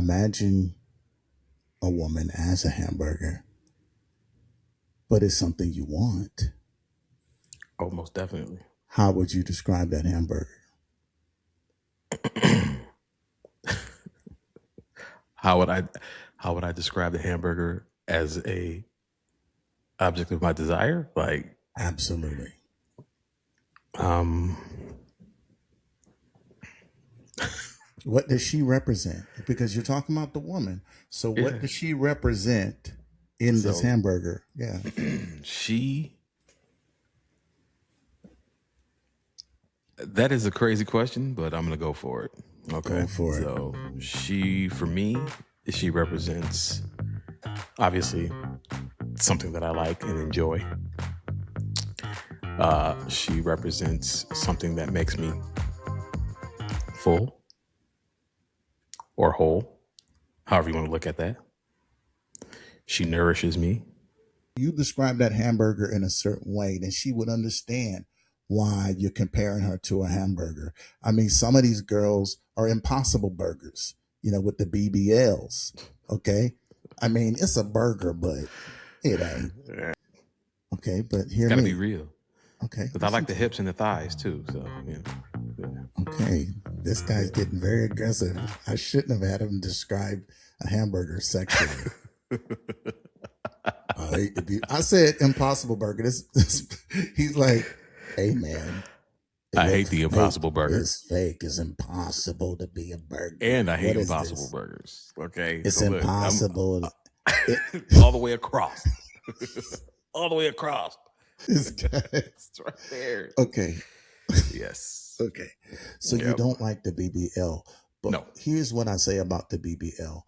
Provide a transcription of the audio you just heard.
imagine a woman as a hamburger, but it's something you want. Oh, most definitely. How would you describe that hamburger? How would I how would I describe the hamburger as a object of my desire? Like, Absolutely. um, What does she represent? Because you're talking about the woman. So what yeah. does she represent in this So hamburger? Yeah. she that is a crazy question, but I'm gonna go for it. Okay. Go for it. So she for me, she represents obviously something that I like and enjoy. She represents something that makes me full or whole, however you want to look at that. She nourishes me. You describe that hamburger in a certain way, then she would understand why you're comparing her to a hamburger. I mean, some of these girls are impossible burgers, with the BBLs. Okay. I mean, it's a burger, but it ain't. Okay. But It's hear got to be me. real Okay. because I Listen like the to me. hips and the thighs too. So yeah. Okay. This guy's Yeah. getting very aggressive. I shouldn't have had him describe a hamburger sexually. I hate to be. I said impossible burger. He's like, hey man, it I hate looks the fake. Impossible Burger, It's fake. It's impossible to be a burger. and I hate What is Impossible this? Burgers. Okay, It's so look, I'm impossible. It, all the way across, all the way across. this guy. It's right there. Okay. Yes. Okay. So you Yep. don't like the BBL, but No. here's what I say about the BBL.